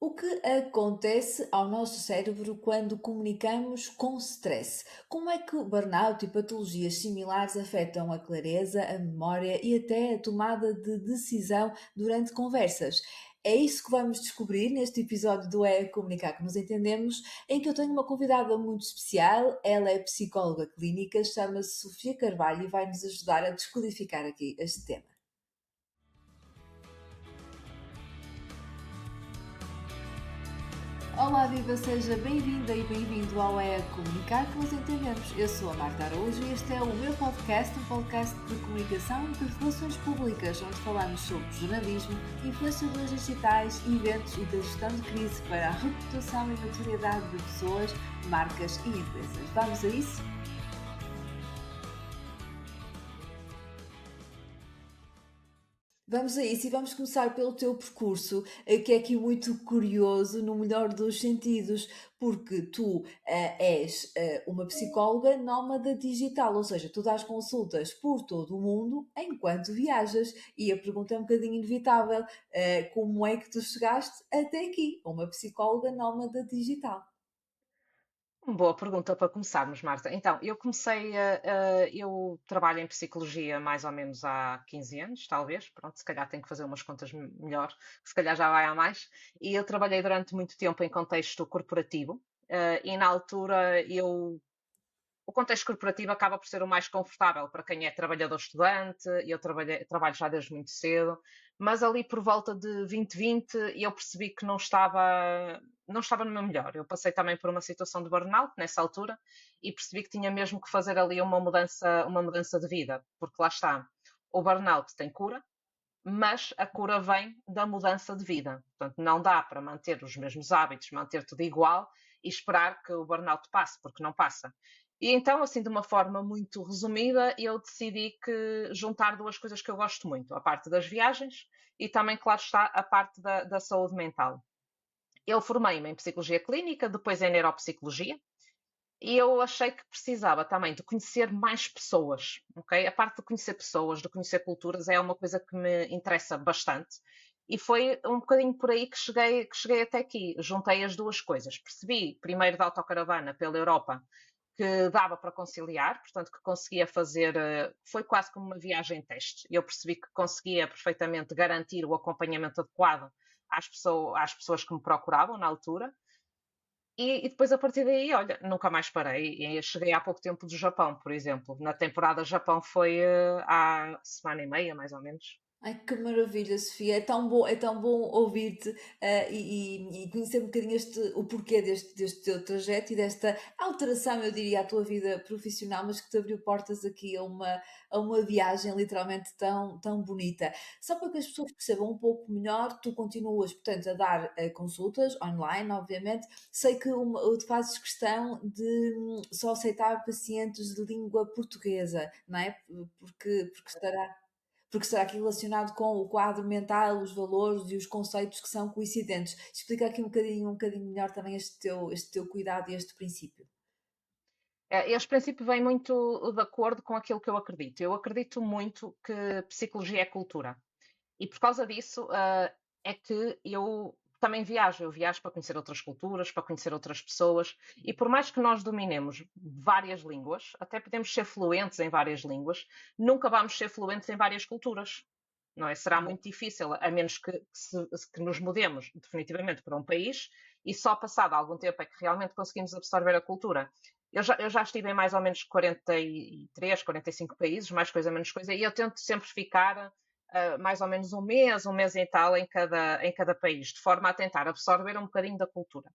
O que acontece ao nosso cérebro quando comunicamos com stress? Como é que o burnout e patologias similares afetam a clareza, a memória e até a tomada de decisão durante conversas? É isso que vamos descobrir neste episódio do É Comunicar que nos entendemos, em que eu tenho uma convidada muito especial. Ela é psicóloga clínica, chama-se Sofia Carvalho e vai nos ajudar a descodificar aqui este tema. Olá, Viva, seja bem-vinda e bem-vindo ao É Comunicar que nos entendemos. Eu sou a Marta Araújo e este é o meu podcast, um podcast de comunicação e de relações públicas, onde falamos sobre jornalismo, influenciadores digitais, eventos e da gestão de crise para a reputação e notoriedade de pessoas, marcas e empresas. Vamos a isso? Vamos a isso e vamos começar pelo teu percurso, que é aqui muito curioso, no melhor dos sentidos, porque tu és uma psicóloga nómada digital, ou seja, tu dás consultas por todo o mundo enquanto viajas. E a pergunta é um bocadinho inevitável: como é que tu chegaste até aqui, uma psicóloga nómada digital? Boa pergunta para começarmos, Marta. Então, eu trabalho em psicologia mais ou menos há 15 anos, talvez. Pronto, se calhar tenho que fazer umas contas melhor, se calhar já vai há mais. E eu trabalhei durante muito tempo em contexto corporativo, e na altura o contexto corporativo acaba por ser o mais confortável para quem é trabalhador estudante. Trabalho já desde muito cedo, mas ali por volta de 2020 eu percebi que não estava no meu melhor. Eu passei também por uma situação de burnout nessa altura e percebi que tinha mesmo que fazer ali uma mudança de vida, porque lá está, o burnout tem cura, mas a cura vem da mudança de vida. Portanto, não dá para manter os mesmos hábitos, manter tudo igual e esperar que o burnout passe, porque não passa. E então, assim, de uma forma muito resumida, eu decidi que juntar duas coisas que eu gosto muito: a parte das viagens e também, claro está, a parte da saúde mental. Eu formei-me em psicologia clínica, depois em neuropsicologia, e eu achei que precisava também de conhecer mais pessoas, ok? A parte de conhecer pessoas, de conhecer culturas, é uma coisa que me interessa bastante. E foi um bocadinho por aí que cheguei até aqui. Juntei as duas coisas. Percebi, primeiro da autocaravana pela Europa, que dava para conciliar, portanto, que conseguia fazer, foi quase como uma viagem teste. Eu percebi que conseguia perfeitamente garantir o acompanhamento adequado às pessoas que me procuravam na altura. E depois a partir daí, olha, nunca mais parei. E cheguei há pouco tempo do Japão, por exemplo. Na temporada Japão foi há semana e meia, mais ou menos. Ai, que maravilha, Sofia. É tão bom ouvir-te e conhecer um bocadinho o porquê deste teu trajeto e desta alteração, eu diria, à tua vida profissional, mas que te abriu portas aqui a uma viagem literalmente tão bonita. Só para que as pessoas percebam um pouco melhor, tu continuas, portanto, a dar consultas online, obviamente. Sei que tu fazes questão de só aceitar pacientes de língua portuguesa, não é? Porque estará aqui relacionado com o quadro mental, os valores e os conceitos que são coincidentes. Explica aqui um bocadinho melhor também este teu cuidado e este princípio. Este princípio vem muito de acordo com aquilo que eu acredito. Eu acredito muito que psicologia é cultura. E por causa disso, é que eu também viajo. Eu viajo para conhecer outras culturas, para conhecer outras pessoas. E por mais que nós dominemos várias línguas, até podemos ser fluentes em várias línguas, nunca vamos ser fluentes em várias culturas. Não é? Será muito difícil, a menos que nos mudemos definitivamente para um país e só passado algum tempo é que realmente conseguimos absorver a cultura. Eu já estive em mais ou menos 43, 45 países, mais coisa, menos coisa, e eu tento sempre ficar mais ou menos um mês e tal em cada país, de forma a tentar absorver um bocadinho da cultura.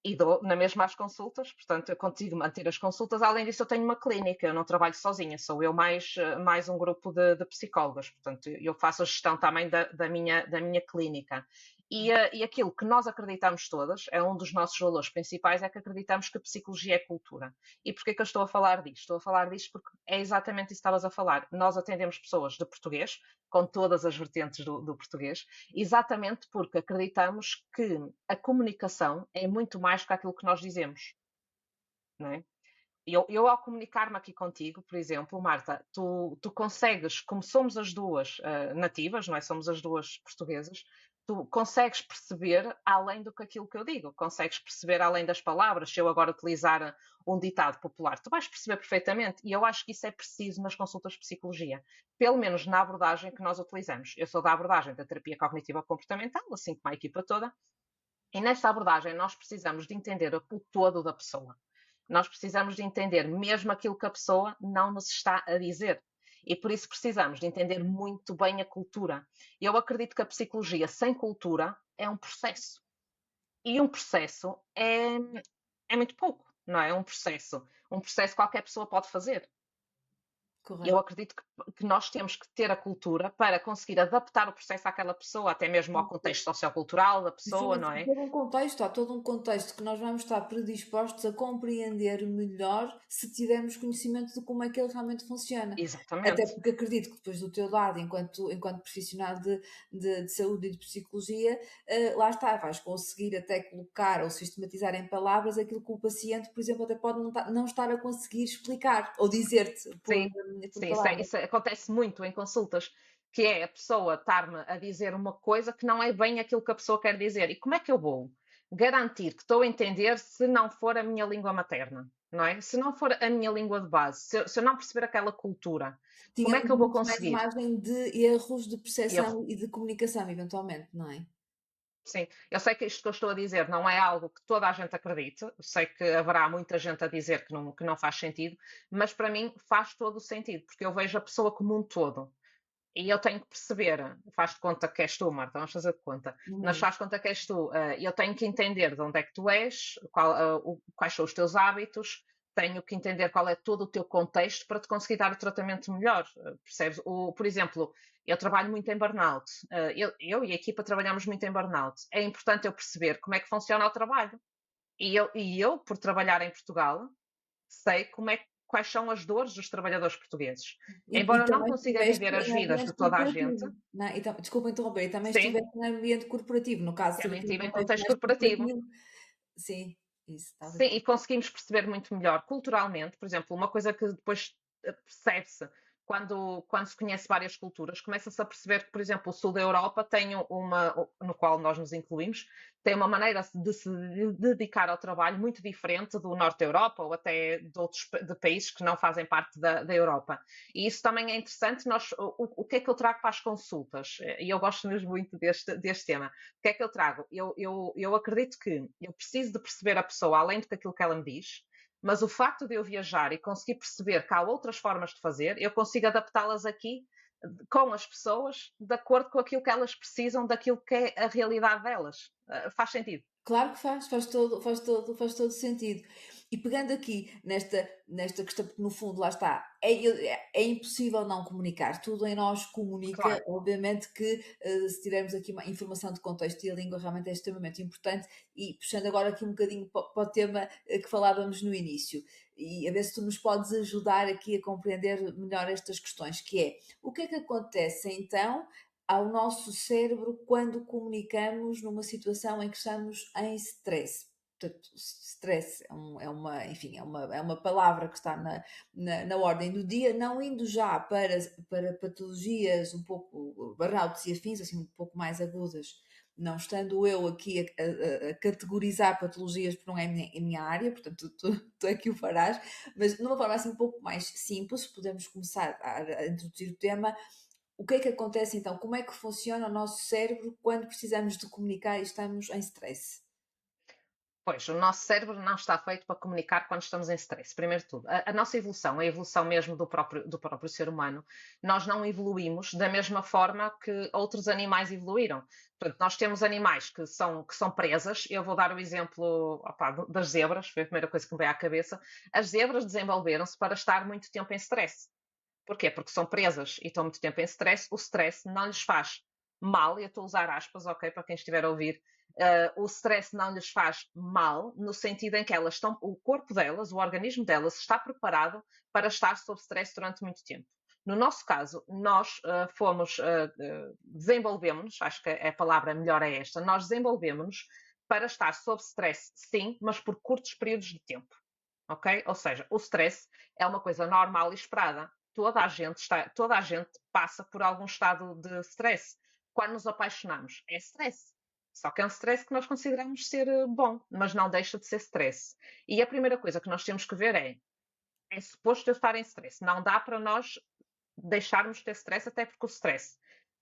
E dou na mesma as consultas, portanto, eu consigo manter as consultas. Além disso, eu tenho uma clínica, eu não trabalho sozinha, sou eu mais um grupo de psicólogas, portanto, eu faço a gestão também da minha clínica. E aquilo que nós acreditamos todas, é um dos nossos valores principais, é que acreditamos que a psicologia é cultura. E porquê que eu estou a falar disto? Estou a falar disto porque é exatamente isso que estavas a falar. Nós atendemos pessoas de português, com todas as vertentes do português, exatamente porque acreditamos que a comunicação é muito mais do que aquilo que nós dizemos, não é? Eu ao comunicar-me aqui contigo, por exemplo, Marta, tu consegues, como somos as duas nativas, não é? Somos as duas portuguesas, tu consegues perceber além do que aquilo que eu digo, consegues perceber além das palavras. Se eu agora utilizar um ditado popular, tu vais perceber perfeitamente. E eu acho que isso é preciso nas consultas de psicologia, pelo menos na abordagem que nós utilizamos. Eu sou da abordagem da terapia cognitiva comportamental, assim como a equipa toda, e nesta abordagem nós precisamos de entender o todo da pessoa. Nós precisamos de entender mesmo aquilo que a pessoa não nos está a dizer. E por isso precisamos de entender muito bem a cultura. Eu acredito que a psicologia sem cultura é um processo. E um processo é muito pouco, não é? Um processo qualquer pessoa pode fazer. Eu Correto. acredito que nós temos que ter a cultura para conseguir adaptar o processo àquela pessoa, até mesmo ao contexto sociocultural da pessoa, não é? Há todo um contexto que nós vamos estar predispostos a compreender melhor se tivermos conhecimento de como é que ele realmente funciona. Até Exatamente. porque acredito que depois do teu lado, enquanto profissional de saúde e de psicologia, lá está, vais conseguir até colocar ou sistematizar em palavras aquilo que o paciente, por exemplo, até pode não estar a conseguir explicar ou dizer-te Sim, por sim, palavras. isso acontece muito em consultas, que é a pessoa estar-me a dizer uma coisa que não é bem aquilo que a pessoa quer dizer. E como é que eu vou garantir que estou a entender se não for a minha língua materna, não é? Se não for a minha língua de base, se eu não perceber aquela cultura, como Tinha é que eu vou muito mais conseguir? margem de erros de Erro. percepção e de comunicação, eventualmente, não é? Sim, eu sei que isto que eu estou a dizer não é algo que toda a gente acredite, eu sei que haverá muita gente a dizer que não faz sentido, mas para mim faz todo o sentido, porque eu vejo a pessoa como um todo. E eu tenho que perceber, faz de conta que és tu, Marta, vamos fazer de conta, mas Uhum. faz de conta que és tu, e eu tenho que entender de onde é que tu és, quais são os teus hábitos, tenho que entender qual é todo o teu contexto para te conseguir dar o tratamento melhor, percebes? Por exemplo, eu trabalho muito em burnout, eu e a equipa trabalhamos muito em burnout. É importante eu perceber como é que funciona o trabalho. E eu, por trabalhar em Portugal, sei quais são as dores dos trabalhadores portugueses. E Embora eu não também consiga estiveste viver as em vidas de ambiente toda a gente, corporativo, não é? Então, desculpa interromper, e também sim, estiveste em ambiente corporativo, no caso, ser também aqui um estive em contexto contexto mais corporativo. corporativo. Sim, isso, estava a Sim, dizer. e conseguimos perceber muito melhor culturalmente, por exemplo, uma coisa que depois percebe-se quando se conhece várias culturas, começa-se a perceber que, por exemplo, o sul da Europa tem no qual nós nos incluímos, tem uma maneira de se dedicar ao trabalho muito diferente do norte da Europa ou até de outros de países que não fazem parte da Europa. E isso também é interessante. O que é que eu trago para as consultas? E eu gosto mesmo muito deste tema. O que é que eu trago? Eu acredito que eu preciso de perceber a pessoa além do que aquilo que ela me diz, mas o facto de eu viajar e conseguir perceber que há outras formas de fazer, eu consigo adaptá-las aqui com as pessoas, de acordo com aquilo que elas precisam, daquilo que é a realidade delas. Faz sentido? Claro que faz todo sentido. E pegando aqui nesta questão, porque no fundo lá está, é impossível não comunicar, tudo em nós comunica, Claro. obviamente que, se tivermos aqui uma informação de contexto e a língua realmente é extremamente importante, e puxando agora aqui um bocadinho para o tema, que falávamos no início, e a ver se tu nos podes ajudar aqui a compreender melhor estas questões, que é, o que é que acontece então ao nosso cérebro quando comunicamos numa situação em que estamos em stress. Portanto, stress enfim, é uma palavra que está na ordem do dia, não indo já para patologias um pouco burnouts e afins, assim, um pouco mais agudas, não estando eu aqui a categorizar patologias, porque não é a minha área, portanto, tu é que o farás, mas numa forma assim um pouco mais simples, podemos começar a introduzir o tema. O que é que acontece então? Como é que funciona o nosso cérebro quando precisamos de comunicar e estamos em stress? Pois, o nosso cérebro não está feito para comunicar quando estamos em stress, primeiro de tudo. A nossa evolução, a evolução mesmo do próprio ser humano, nós não evoluímos da mesma forma que outros animais evoluíram. Portanto, nós temos animais que são presas. Eu vou dar o exemplo, opá, das zebras, foi a primeira coisa que me veio à cabeça. As zebras desenvolveram-se para estar muito tempo em stress. Porquê? Porque são presas e estão muito tempo em stress. O stress não lhes faz mal, e eu estou a usar aspas, ok, para quem estiver a ouvir. O stress não lhes faz mal, no sentido em que o corpo delas, o organismo delas, está preparado para estar sob stress durante muito tempo. No nosso caso, nós desenvolvemos-nos, acho que a palavra melhor é esta, nós desenvolvemos-nos para estar sob stress, sim, mas por curtos períodos de tempo. Ok? Ou seja, o stress é uma coisa normal e esperada. Toda a gente passa por algum estado de stress. quando nos apaixonamos? É stress. Só que é um stress que nós consideramos ser bom, mas não deixa de ser stress. E a primeira coisa que nós temos que ver é suposto eu estar em stress. Não dá para nós deixarmos de ter stress, até porque o stress,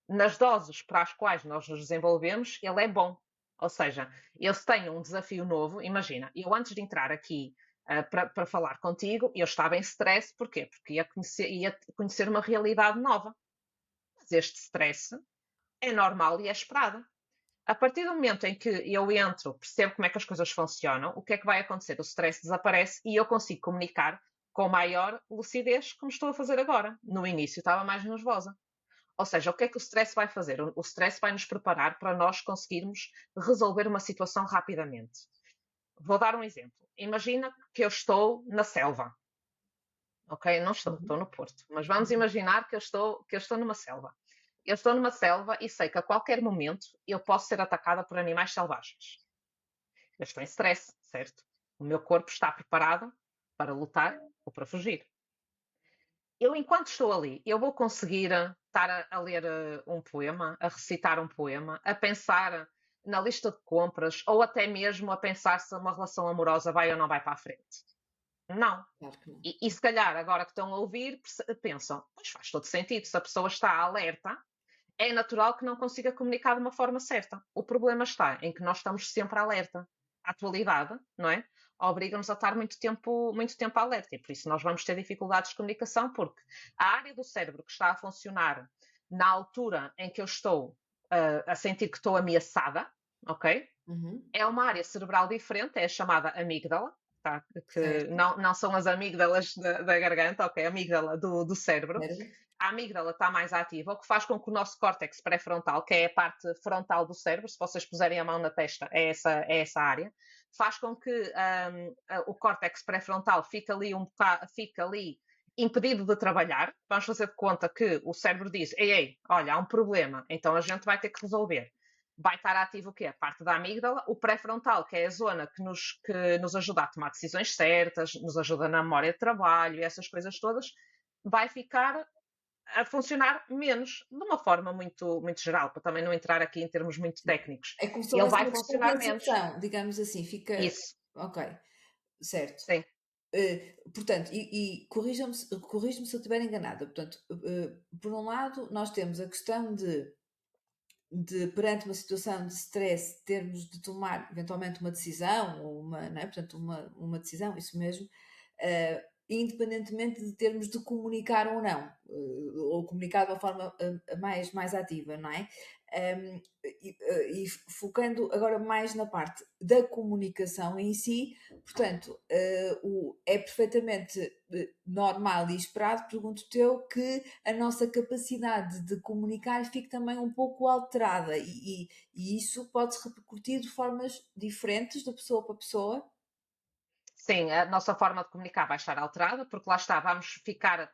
nas doses para as quais nós nos desenvolvemos, ele é bom. Ou seja, eu se tenho um desafio novo, imagina, eu antes de entrar aqui para falar contigo, eu estava em stress, porquê? Porque ia conhecer uma realidade nova. Mas este stress é normal e é esperado. A partir do momento em que eu entro, percebo como é que as coisas funcionam, o que é que vai acontecer? O stress desaparece e eu consigo comunicar com maior lucidez, como estou a fazer agora. No início estava mais nervosa. Ou seja, o que é que o stress vai fazer? O stress vai nos preparar para nós conseguirmos resolver uma situação rapidamente. Vou dar um exemplo. Imagina que eu estou na selva. Ok? Não estou, estou Uhum. no Porto. Mas vamos imaginar que eu estou numa selva. Eu estou numa selva e sei que a qualquer momento eu posso ser atacada por animais selvagens. Eu estou em stress, certo? O meu corpo está preparado para lutar ou para fugir. Eu, enquanto estou ali, eu vou conseguir estar a ler um poema, a recitar um poema, a pensar na lista de compras ou até mesmo a pensar se uma relação amorosa vai ou não vai para a frente. Não. Claro que não. E se calhar, agora que estão a ouvir, pensam, pois faz todo sentido, se a pessoa está alerta, é natural que não consiga comunicar de uma forma certa. O problema está em que nós estamos sempre alerta. A atualidade, não é? Obriga-nos a estar muito tempo alerta e por isso nós vamos ter dificuldades de comunicação porque a área do cérebro que está a funcionar na altura em que eu estou a sentir que estou ameaçada, ok? Uhum. É uma área cerebral diferente, é a chamada amígdala, tá? Que Certo. não são as amígdalas da garganta, ok? A amígdala do cérebro. Certo. A amígdala está mais ativa, o que faz com que o nosso córtex pré-frontal, que é a parte frontal do cérebro, se vocês puserem a mão na testa, é essa área, faz com que o córtex pré-frontal fique ali impedido de trabalhar. Vamos fazer de conta que o cérebro diz: ei, olha, há um problema, então a gente vai ter que resolver. Vai estar ativo o quê? A parte da amígdala, o pré-frontal, que é a zona que nos ajuda a tomar decisões certas, nos ajuda na memória de trabalho e essas coisas todas, vai ficar a funcionar menos, de uma forma muito geral, para também não entrar aqui em termos muito técnicos. É como se Ele houvesse vai uma funcionar menos. descompensação, digamos assim, fica. Isso, Ok, certo. sim. Portanto, e corrija-me se eu estiver enganada. Portanto, por um lado, nós temos a questão de perante uma situação de stress, termos de tomar eventualmente uma decisão, ou uma, não é? Portanto, uma decisão, isso mesmo, independentemente de termos de comunicar ou não, ou comunicar de uma forma mais ativa, não é? E focando agora mais na parte da comunicação em si, portanto, é perfeitamente normal e esperado, pergunto-te eu, que a nossa capacidade de comunicar fique também um pouco alterada e isso pode-se repercutir de formas diferentes de pessoa para pessoa. Sim, a nossa forma de comunicar vai estar alterada, porque lá está, vamos ficar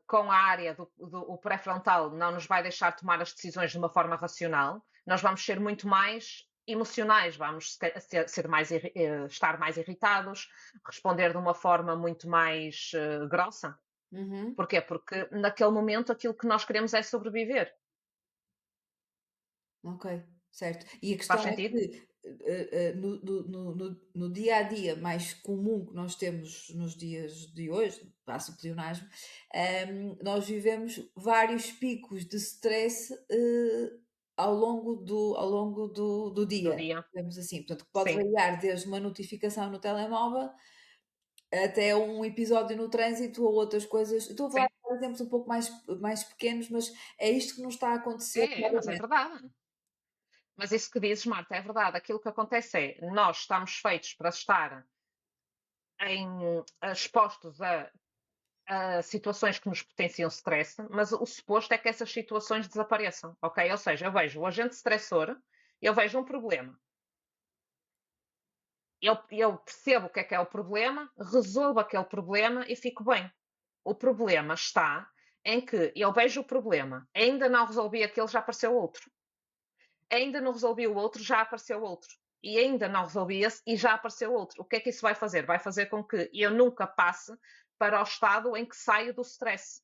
com a área do pré-frontal, não nos vai deixar tomar as decisões de uma forma racional. Nós vamos ser muito mais emocionais, vamos estar mais irritados, responder de uma forma muito mais grossa. Uhum. Porquê? Porque naquele momento aquilo que nós queremos é sobreviver. Ok, certo. E a Faz questão é sentido? que no dia a dia mais comum que nós temos nos dias de hoje, passa o pleonasmo, nós vivemos vários picos de stress ao longo do Do dia, dia. digamos assim. Portanto, que pode Sim. variar desde uma notificação no telemóvel até um episódio no trânsito ou outras coisas. Estou a falar Sim. de exemplos um pouco mais pequenos, mas é isto que nos está a acontecer Mas é claramente. verdade. Mas isso que dizes, Marta, é verdade. Aquilo que acontece é, nós estamos feitos para estar expostos a situações que nos potenciam stress, mas o suposto é que essas situações desapareçam, ok? Ou seja, eu vejo o agente estressor, eu vejo um problema, eu percebo o que é o problema, resolvo aquele problema e fico bem. O problema está em que eu vejo o problema, ainda não resolvi aquele, já apareceu outro. Ainda não resolvi o outro, já apareceu outro. E ainda não resolvi esse e já apareceu outro. O que é que isso vai fazer? Vai fazer com que eu nunca passe para o estado em que saio do stress.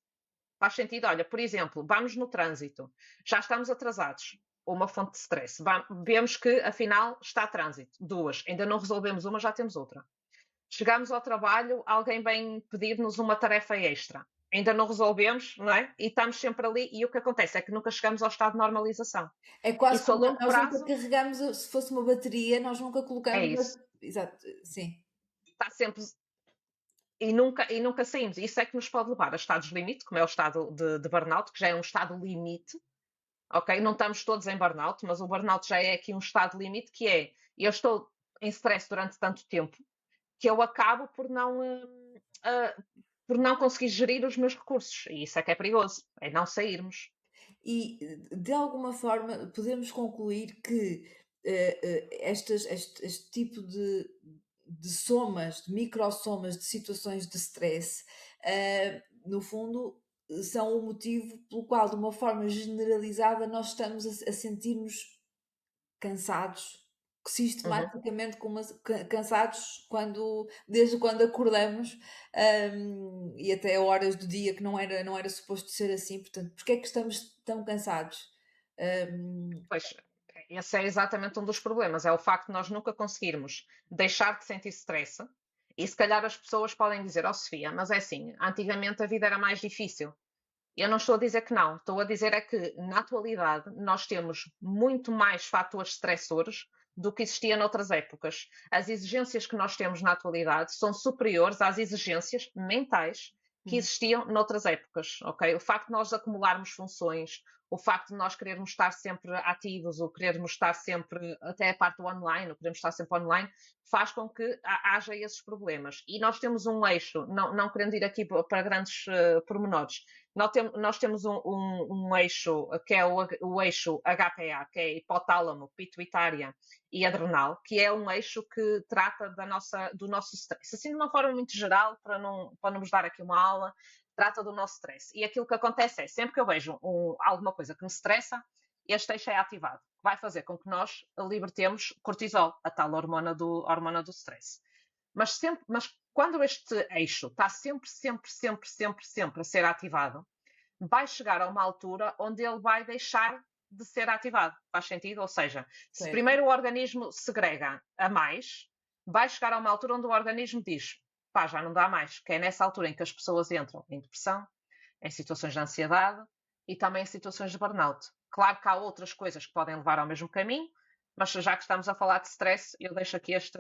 Faz sentido? Olha, por exemplo, vamos no trânsito, já estamos atrasados. Uma fonte de stress. Vemos que, afinal, está trânsito. Duas. Ainda não resolvemos uma, já temos outra. Chegamos ao trabalho, alguém vem pedir-nos uma tarefa extra. Ainda não resolvemos, não é? E estamos sempre ali. E o que acontece é que nunca chegamos ao estado de normalização. É quase Isso a como longo nós nunca prazo carregamos, se fosse uma bateria, nós nunca é colocamos isso. exato, sim. Está sempre. E nunca saímos. Isso é que nos pode levar a estados limite, como é o estado de burnout, que já é um estado limite, ok? Não estamos todos em burnout, mas o burnout já é aqui um estado limite, que é, eu estou em stress durante tanto tempo, que eu acabo por não conseguir gerir os meus recursos. E isso é que é perigoso, é não sairmos. E, de alguma forma, podemos concluir que este tipo de somas, de microsomas de situações de stress, no fundo, são o motivo pelo qual, de uma forma generalizada, nós estamos a sentir-nos cansados, Uhum. sistematicamente cansados desde quando acordamos, e até horas do dia que não era suposto ser assim, portanto, porque é que estamos tão cansados? Hum, Pois, esse é exatamente um dos problemas, é o facto de nós nunca conseguirmos deixar de sentir stress. E se calhar as pessoas podem dizer, oh Sofia, mas é assim, antigamente a vida era mais difícil. Eu não estou a dizer que não, estou a dizer é que na atualidade nós temos muito mais fatores estressores do que existia noutras épocas. As exigências que nós temos na atualidade são superiores às exigências mentais que hum. existiam noutras épocas, ok? O facto de nós acumularmos funções, o facto de nós querermos estar sempre ativos, ou querermos estar sempre, até a parte do online, ou queremos estar sempre online, faz com que haja esses problemas. E nós temos um eixo, não querendo ir aqui para grandes pormenores, nós temos um eixo que é o eixo HPA, que é hipotálamo, pituitária e adrenal, que é um eixo que trata do nosso stress. Assim, de uma forma muito geral, para não vos dar aqui uma aula, trata do nosso stress. E aquilo que acontece é, sempre que eu vejo alguma coisa que me estressa, este eixo é ativado, que vai fazer com que nós libertemos cortisol, a tal hormona do stress. Mas quando este eixo está sempre a ser ativado, vai chegar a uma altura onde ele vai deixar de ser ativado. Faz sentido? Ou seja, se Certo. primeiro o organismo segrega a mais, vai chegar a uma altura onde o organismo diz: pá, já não dá mais. Que é nessa altura em que as pessoas entram em depressão, em situações de ansiedade e também em situações de burnout. Claro que há outras coisas que podem levar ao mesmo caminho, mas já que estamos a falar de stress, eu deixo aqui este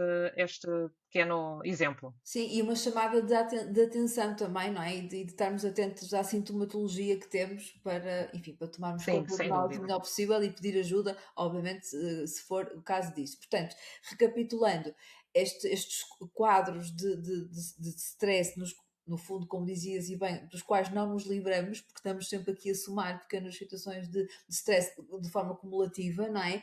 pequeno exemplo. Sim, e uma chamada de atenção também, não é? E de estarmos atentos à sintomatologia que temos para, enfim, para tomarmos Sim, conta de sem nós o dúvida. melhor possível e pedir ajuda, obviamente, se for o caso disso. Portanto, recapitulando, estes quadros de stress, no fundo, como dizias e bem, dos quais não nos livramos, porque estamos sempre aqui a somar pequenas situações de stress de forma cumulativa, não é?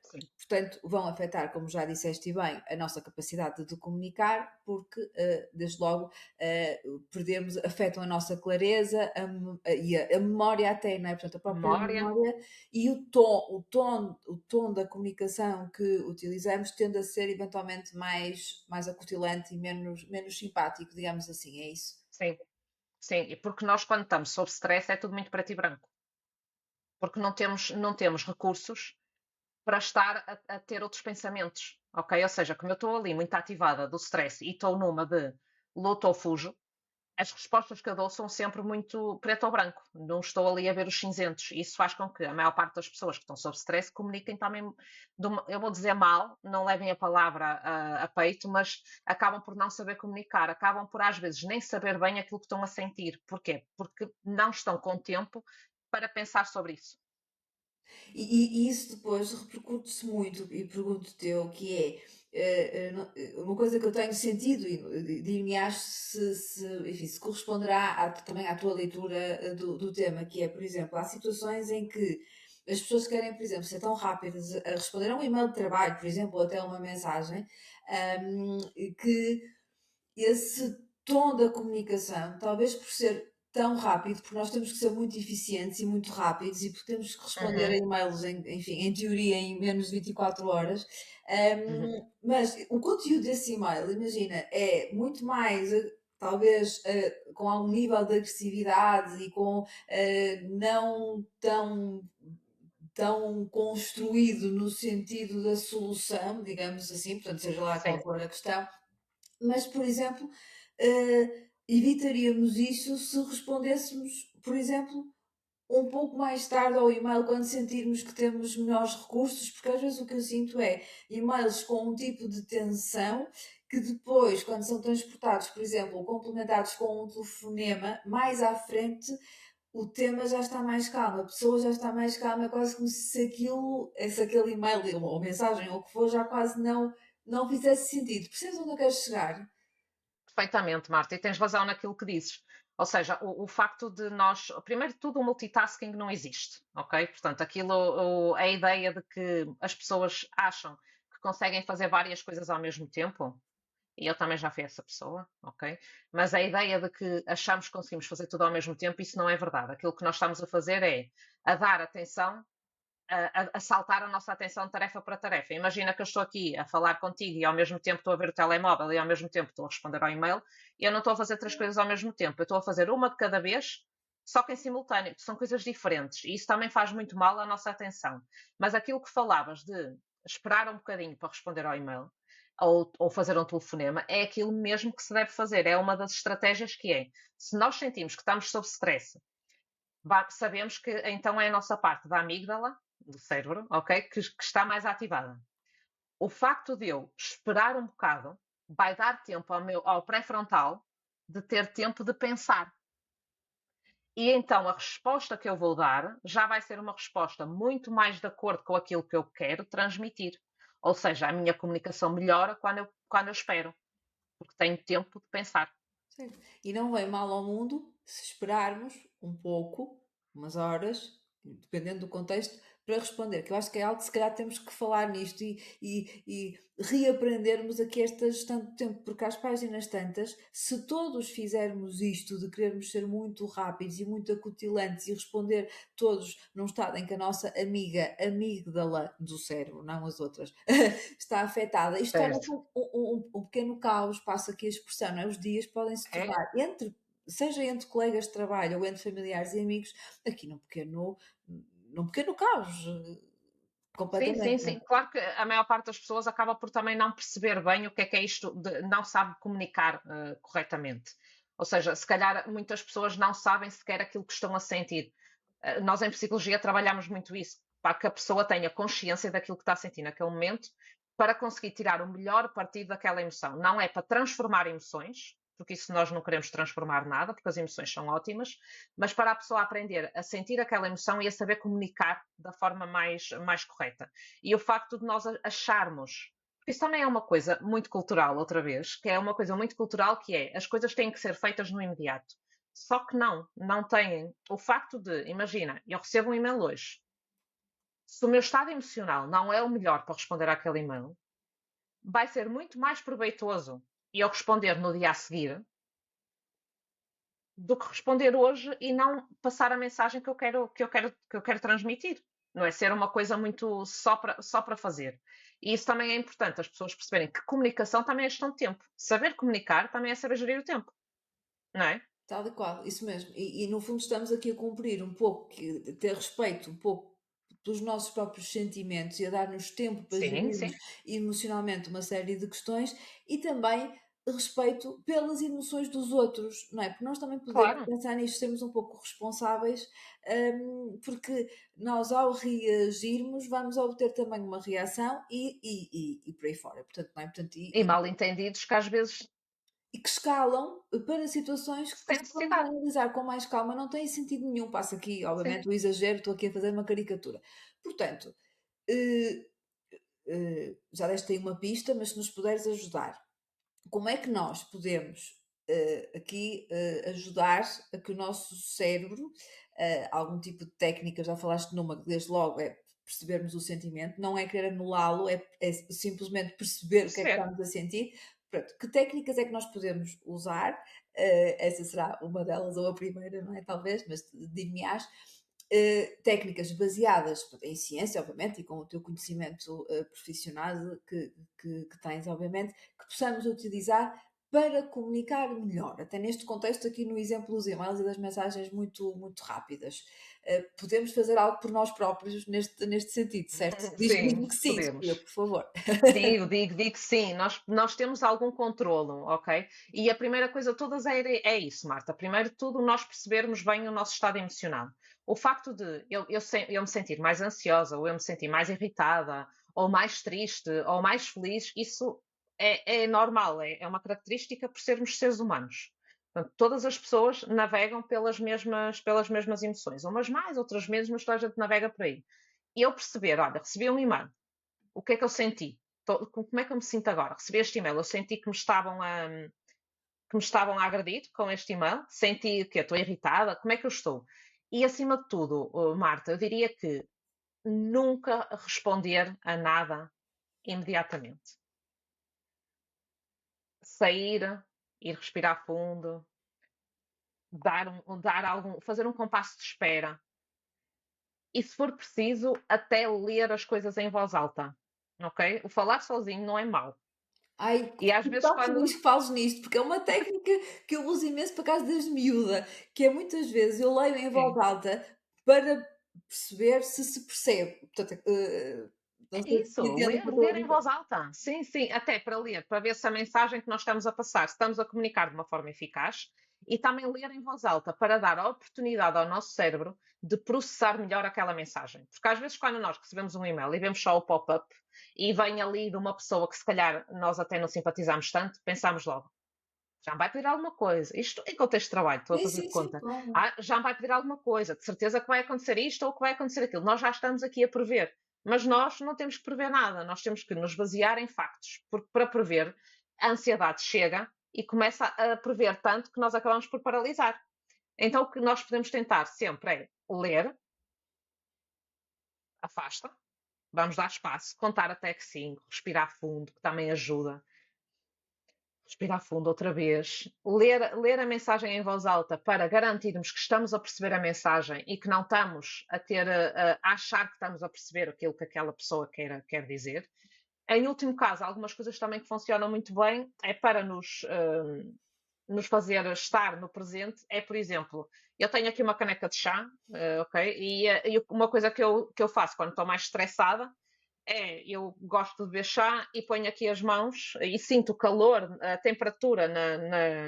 Sim. Portanto, vão afetar, como já disseste bem, a nossa capacidade de comunicar, porque, desde logo, afetam a nossa clareza e a memória até, não é? Portanto, a própria Memória, memória e o tom da comunicação que utilizamos tende a ser eventualmente mais acutilante e menos simpático, digamos assim, é isso? sim, sim. E porque nós, quando estamos sob stress, é tudo muito preto e branco. Porque não temos recursos para estar a ter outros pensamentos, ok? Ou seja, como eu estou ali muito ativada do stress e estou numa de luto ou fujo, as respostas que eu dou são sempre muito preto ou branco. Não estou ali a ver os cinzentos. Isso faz com que a maior parte das pessoas que estão sob stress comuniquem também, eu vou dizer mal, não levem a palavra a peito, mas acabam por não saber comunicar, acabam por às vezes nem saber bem aquilo que estão a sentir. Porquê? Porque não estão com tempo para pensar sobre isso. E isso depois repercute-se muito, e pergunto-te eu, que é, uma coisa que eu tenho sentido, e dir-me enfim, se corresponderá também à tua leitura do tema, que é, por exemplo, há situações em que as pessoas querem, por exemplo, ser tão rápidas a responder a um e-mail de trabalho, por exemplo, ou até a uma mensagem, hum, que esse tom da comunicação, talvez por ser tão rápido, porque nós temos que ser muito eficientes e muito rápidos e porque temos que responder a Uhum, e-mails, enfim, em teoria, em menos de 24 horas. uhum, Mas o conteúdo desse e-mail, imagina, é muito mais. talvez com algum nível de agressividade e com não tão construído no sentido da solução, digamos assim, portanto, seja lá qual Sim. for a questão, mas, por exemplo, evitaríamos isso se respondêssemos, por exemplo, um pouco mais tarde ao e-mail quando sentirmos que temos melhores recursos, porque às vezes o que eu sinto é e-mails com um tipo de tensão que depois, quando são transportados, por exemplo, ou complementados com um telefonema, mais à frente o tema já está mais calmo, a pessoa já está mais calma, é quase como se aquilo, se aquele e-mail ou mensagem ou o que for, já quase não fizesse sentido. Percebes onde eu quero chegar? Perfeitamente, Marta, e tens razão naquilo que dizes. Ou seja, o facto de nós, primeiro de tudo, o multitasking não existe, ok? Portanto, a ideia de que as pessoas acham que conseguem fazer várias coisas ao mesmo tempo, e eu também já fui essa pessoa, ok? Mas a ideia de que achamos que conseguimos fazer tudo ao mesmo tempo, isso não é verdade. Aquilo que nós estamos a fazer é a dar atenção a saltar a nossa atenção de tarefa para tarefa. Imagina que eu estou aqui a falar contigo e ao mesmo tempo estou a ver o telemóvel e ao mesmo tempo estou a responder ao e-mail e eu não estou a fazer três coisas ao mesmo tempo. Eu estou a fazer uma de cada vez, só que em simultâneo. São coisas diferentes e isso também faz muito mal à nossa atenção. Mas aquilo que falavas de esperar um bocadinho para responder ao e-mail ou fazer um telefonema é aquilo mesmo que se deve fazer. É uma das estratégias que é, se nós sentimos que estamos sob stress, sabemos que então é a nossa parte da amígdala, do cérebro, ok? Que está mais ativada. O facto de eu esperar um bocado vai dar tempo ao pré-frontal de ter tempo de pensar. E então a resposta que eu vou dar já vai ser uma resposta muito mais de acordo com aquilo que eu quero transmitir. Ou seja, a minha comunicação melhora quando eu espero, porque tenho tempo de pensar. Certo. E não vem mal ao mundo se esperarmos um pouco, umas horas, dependendo do contexto, para responder. Que eu acho que é algo que se calhar temos que falar nisto e reaprendermos aqui esta gestão de tempo, porque às páginas tantas, se todos fizermos isto de querermos ser muito rápidos e muito acutilantes e responder todos num estado em que a nossa amígdala do cérebro, não as outras, está afetada. Isto torna-se Certo. um pequeno caos, passo aqui a expressão, não é? Os dias podem se É? tornar seja entre colegas de trabalho ou entre familiares e amigos, aqui num pequeno caos, Sim, sim, completamente, não sim. é? Claro que a maior parte das pessoas acaba por também não perceber bem o que é isto, não sabe comunicar corretamente. Ou seja, se calhar muitas pessoas não sabem sequer aquilo que estão a sentir. Nós em psicologia trabalhamos muito isso, para que a pessoa tenha consciência daquilo que está a sentir naquele momento, para conseguir tirar o melhor partido daquela emoção. Não é para transformar emoções, porque isso nós não queremos transformar nada, porque as emoções são ótimas, mas para a pessoa aprender a sentir aquela emoção e a saber comunicar da forma mais correta. E o facto de nós acharmos, porque isso também é uma coisa muito cultural, outra vez, que é uma coisa muito cultural que é as coisas têm que ser feitas no imediato. Só que não têm. O facto de, imagina, eu recebo um e-mail hoje. Se o meu estado emocional não é o melhor para responder àquele e-mail, vai ser muito mais proveitoso eu responder no dia a seguir do que responder hoje e não passar a mensagem que eu quero transmitir. Não é ser uma coisa muito só para fazer. E isso também é importante, as pessoas perceberem que comunicação também é gestão de tempo. Saber comunicar também é saber gerir o tempo, não é? Tal e qual, isso mesmo. E no fundo estamos aqui a cumprir um pouco, ter respeito um pouco pelos nossos próprios sentimentos e a dar-nos tempo para Sim, gerirmos sim, emocionalmente uma série de questões e também respeito pelas emoções dos outros, não é? Porque nós também podemos claro. pensar nisto, sermos um pouco responsáveis, porque nós ao reagirmos vamos obter também uma reação e por aí fora. Portanto, não é? Portanto, E mal entendidos que às vezes e que escalam para situações que, sem se formos necessidade. analisar com mais calma, não têm sentido nenhum. Passo aqui, Sim. obviamente, o exagero, estou aqui a fazer uma caricatura. Portanto, eh, já deste aí uma pista, mas se nos puderes ajudar, como é que nós podemos aqui ajudar a que o nosso cérebro, algum tipo de técnica, já falaste numa, que desde logo é percebermos o sentimento, não é querer anulá-lo, é simplesmente perceber o que é que Perceber. estamos a sentir. Pronto, que técnicas é que nós podemos usar? Essa será uma delas, ou a primeira, não é? Talvez, mas dir-me-ás. Técnicas baseadas em ciência, obviamente, e com o teu conhecimento profissional que tens, obviamente, que possamos utilizar para comunicar melhor, até neste contexto aqui no exemplo dos e-mails e das mensagens muito rápidas. Podemos fazer algo por nós próprios neste sentido, certo? Diz-me Sim, que sim, Sofia, podemos. por favor. Digo sim, nós temos algum controlo, ok? E a primeira coisa de todas é isso, Marta. Primeiro de tudo, nós percebermos bem o nosso estado emocional. O facto de eu me sentir mais ansiosa, ou eu me sentir mais irritada, ou mais triste, ou mais feliz, isso é normal, é uma característica por sermos seres humanos. Portanto, todas as pessoas navegam pelas mesmas emoções, umas mais, outras menos, mas toda a gente navega por aí. E eu perceber, olha, recebi um e-mail, o que é que eu senti? Como é que eu me sinto agora? Recebi este e-mail, eu senti que me estavam a agredir com este e-mail, senti que eu estou irritada, como é que eu estou? E acima de tudo, Marta, eu diria que nunca responder a nada imediatamente. Sair, ir respirar fundo, fazer um compasso de espera. E se for preciso, até ler as coisas em voz alta. Ok? O falar sozinho não é mau. Ai, E às fico vezes tão quando. feliz que fales nisto, porque é uma técnica que eu uso imenso por acaso desde miúda, que é muitas vezes eu leio em voz Sim. alta para perceber se percebe. Portanto, não É sei se isso, me entende o que eu estou a ler em dizer. voz alta. Sim, sim, até para ler, para ver se a mensagem que nós estamos a passar, se estamos a comunicar de uma forma eficaz, e também ler em voz alta para dar a oportunidade ao nosso cérebro de processar melhor aquela mensagem. Porque às vezes, quando nós recebemos um e-mail e vemos só o pop-up e vem ali de uma pessoa que se calhar nós até não simpatizamos tanto, pensamos logo. Já me vai pedir alguma coisa. Isto em contexto de trabalho, estou a Sim, fazer de sim, sim, conta. claro. Ah, já me vai pedir alguma coisa. De certeza que vai acontecer isto ou que vai acontecer aquilo. Nós já estamos aqui a prever. Mas nós não temos que prever nada. Nós temos que nos basear em factos. Porque para prever, a ansiedade chega e começa a prever tanto que nós acabamos por paralisar. Então o que nós podemos tentar sempre é ler, afasta, vamos dar espaço, contar até que 5, respirar fundo, que também ajuda. Respirar fundo outra vez, ler a mensagem em voz alta para garantirmos que estamos a perceber a mensagem e que não estamos a achar que estamos a perceber aquilo que aquela pessoa quer dizer. Em último caso, algumas coisas também que funcionam muito bem é para nos fazer estar no presente. É, por exemplo, eu tenho aqui uma caneca de chá, ok? E uma coisa que eu faço quando estou mais estressada eu gosto de beber chá e ponho aqui as mãos e sinto o calor, a temperatura